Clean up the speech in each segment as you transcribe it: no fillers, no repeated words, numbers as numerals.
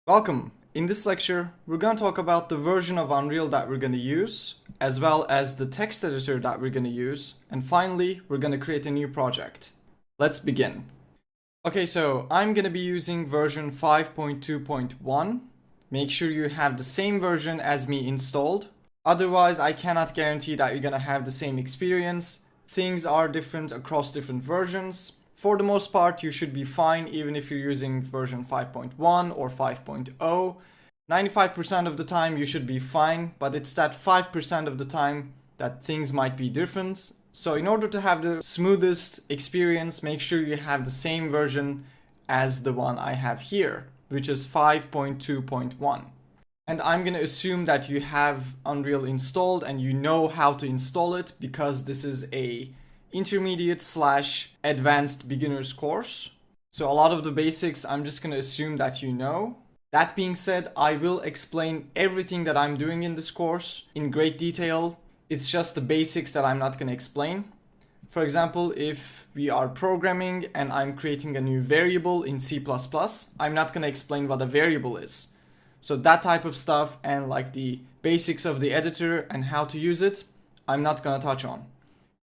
Welcome! In this lecture, we're going to talk about the version of Unreal that we're going to use, as well as the text editor that we're going to use, and finally, we're going to create a new project. Let's begin. Okay, so I'm going to be using version 5.2.1. Make sure you have the same version as me installed. Otherwise, I cannot guarantee that you're going to have the same experience. Things are different across different versions. For the most part, you should be fine even if you're using version 5.1 or 5.0. 95% of the time you should be fine, but it's that 5% of the time that things might be different. So in order to have the smoothest experience, make sure you have the same version as the one I have here, which is 5.2.1. And I'm going to assume that you have Unreal installed and you know how to install it, because this is a intermediate/advanced beginners course. So a lot of the basics I'm just going to assume that you know. That being said, I will explain everything that I'm doing in this course in great detail. It's just the basics that I'm not going to explain. For example, if we are programming and I'm creating a new variable in C++, I'm not going to explain what a variable is. So that type of stuff and like the basics of the editor and how to use it, I'm not going to touch on.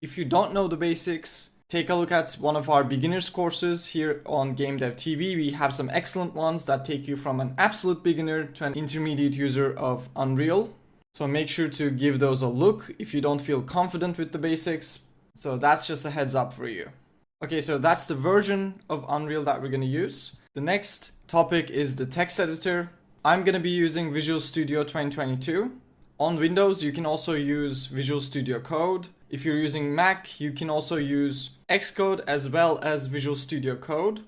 If you don't know the basics, take a look at one of our beginners courses here on Game Dev TV. We have some excellent ones that take you from an absolute beginner to an intermediate user of Unreal. So make sure to give those a look if you don't feel confident with the basics. So that's just a heads up for you. Okay, so that's the version of Unreal that we're going to use. The next topic is the text editor. I'm going to be using Visual Studio 2022. On Windows, you can also use Visual Studio Code. If you're using Mac, you can also use Xcode as well as Visual Studio Code.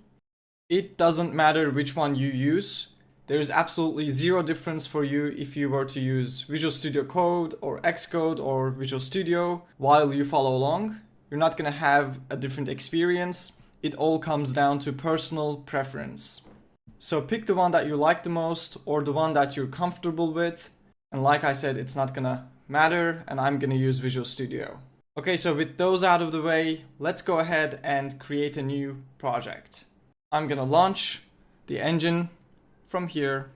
It doesn't matter which one you use. There is absolutely zero difference for you if you were to use Visual Studio Code or Xcode or Visual Studio while you follow along. You're not going to have a different experience. It all comes down to personal preference. So pick the one that you like the most or the one that you're comfortable with. And like I said, it's not going to matter, and I'm going to use Visual Studio. Okay, so with those out of the way, let's go ahead and create a new project. I'm going to launch the engine from here.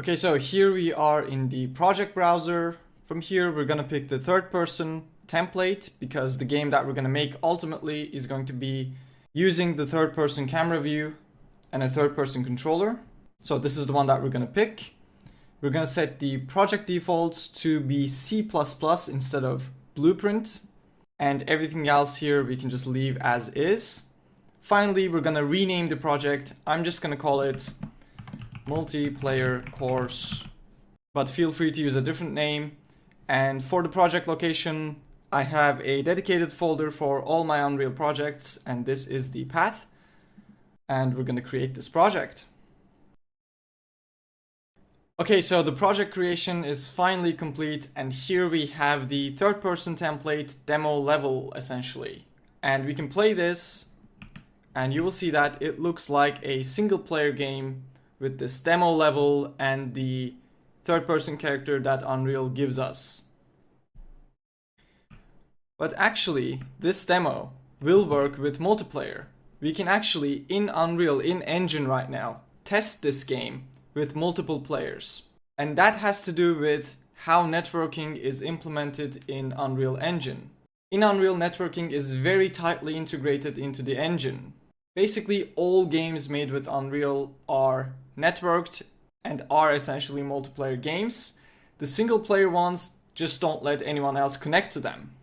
Okay, so here we are in the project browser. From here, we're going to pick the third person template because the game that we're going to make ultimately is going to be using the third person camera view and a third person controller. So this is the one that we're going to pick. We're going to set the project defaults to be C++ instead of Blueprint, and everything else here we can just leave as is. Finally, we're going to rename the project. I'm just going to call it multiplayer course, but feel free to use a different name. And for the project location, I have a dedicated folder for all my Unreal projects, and this is the path. And we're going to create this project. Okay, so the project creation is finally complete, and here we have the third person template demo level essentially. And we can play this, and you will see that it looks like a single player game with this demo level and the third person character that Unreal gives us. But actually, this demo will work with multiplayer. We can actually, in Unreal, in Engine right now, test this game with multiple players. And that has to do with how networking is implemented in Unreal Engine. In Unreal, networking is very tightly integrated into the engine. Basically, all games made with Unreal are networked and are essentially multiplayer games. The single player ones just don't let anyone else connect to them.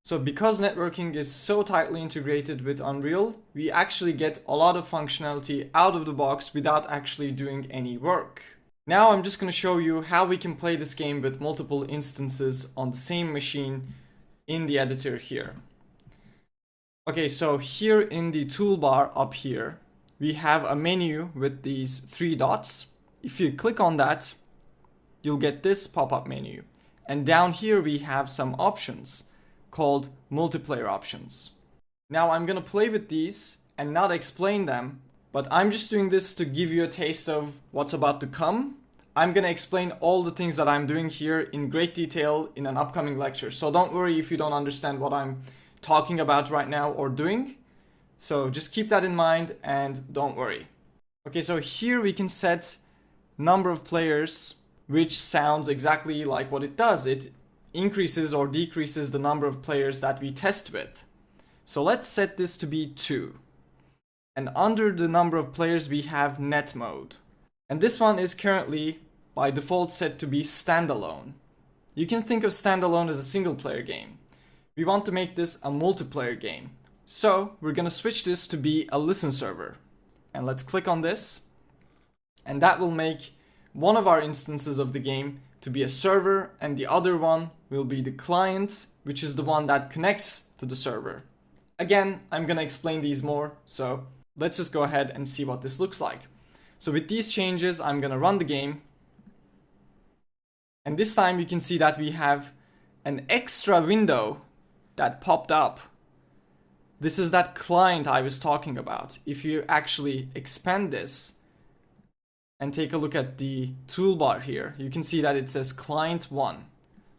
So because networking is so tightly integrated with Unreal, we actually get a lot of functionality out of the box without actually doing any work. Now I'm just going to show you how we can play this game with multiple instances on the same machine in the editor here. Okay, so here in the toolbar up here, we have a menu with these three dots. If you click on that, you'll get this pop-up menu. And down here we have some options called multiplayer options. Now I'm going to play with these and not explain them, but I'm just doing this to give you a taste of what's about to come. I'm going to explain all the things that I'm doing here in great detail in an upcoming lecture. So don't worry if you don't understand what I'm talking about right now or doing. So just keep that in mind and don't worry. Okay, so here we can set number of players, which sounds exactly like what it does. It increases or decreases the number of players that we test with. So let's set this to be 2. And under the number of players we have net mode. And this one is currently by default set to be standalone. You can think of standalone as a single player game. We want to make this a multiplayer game. So we're gonna switch this to be a listen server. And let's click on this. And that will make one of our instances of the game to be a server, and the other one will be the client, which is the one that connects to the server. Again, I'm gonna explain these more, so let's just go ahead and see what this looks like. So with these changes, I'm gonna run the game. And this time you can see that we have an extra window that popped up. This is that client I was talking about. If you actually expand this and take a look at the toolbar here, you can see that it says client 1.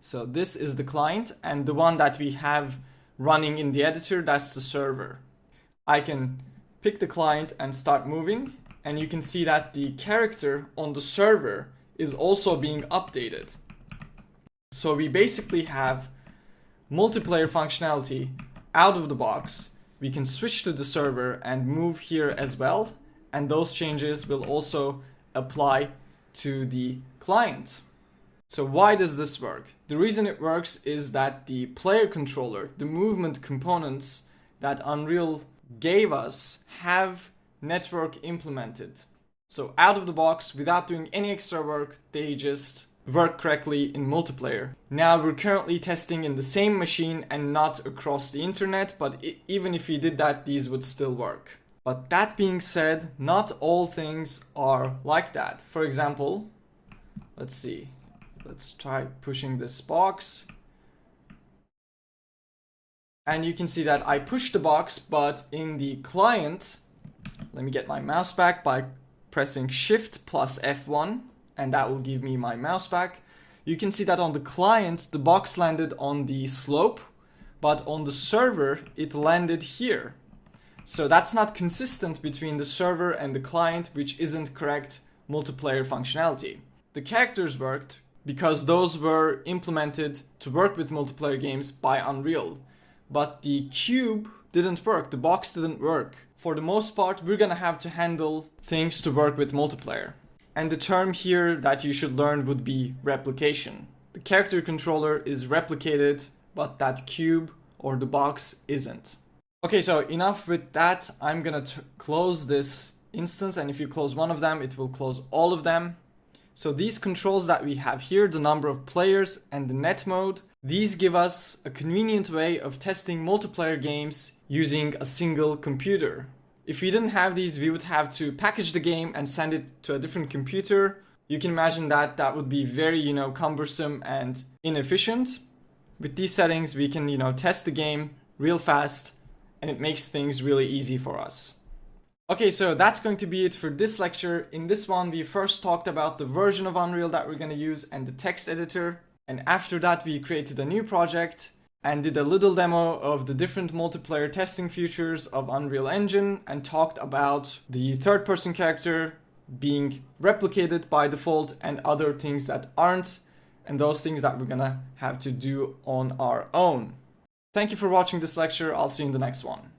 So this is the client, and the one that we have running in the editor, that's the server. I can pick the client and start moving, and you can see that the character on the server is also being updated. So we basically have multiplayer functionality out of the box. We can switch to the server and move here as well, and those changes will also apply to the client. So why does this work? The reason it works is that the player controller, the movement components that Unreal gave us, have network implemented. So out of the box, without doing any extra work, they just work correctly in multiplayer. Now we're currently testing in the same machine and not across the internet, but even if we did that, these would still work. But that being said, not all things are like that. For example, let's see. Let's try pushing this box. And you can see that I pushed the box, but in the client, let me get my mouse back by pressing Shift plus F1, and that will give me my mouse back. You can see that on the client, the box landed on the slope, but on the server, it landed here. So that's not consistent between the server and the client, which isn't correct multiplayer functionality. The characters worked because those were implemented to work with multiplayer games by Unreal. But the cube didn't work, the box didn't work. For the most part, we're gonna have to handle things to work with multiplayer. And the term here that you should learn would be replication. The character controller is replicated, but that cube or the box isn't. Okay, so enough with that. I'm gonna close this instance, and if you close one of them, it will close all of them. So these controls that we have here, the number of players and the net mode, these give us a convenient way of testing multiplayer games using a single computer. If we didn't have these, we would have to package the game and send it to a different computer. You can imagine that that would be very, cumbersome and inefficient. With these settings, we can, test the game real fast, and it makes things really easy for us. Okay, so that's going to be it for this lecture. In this one, we first talked about the version of Unreal that we're going to use and the text editor. And after that, we created a new project and did a little demo of the different multiplayer testing features of Unreal Engine and talked about the third-person character being replicated by default and other things that aren't, and those things that we're gonna have to do on our own. Thank you for watching this lecture. I'll see you in the next one.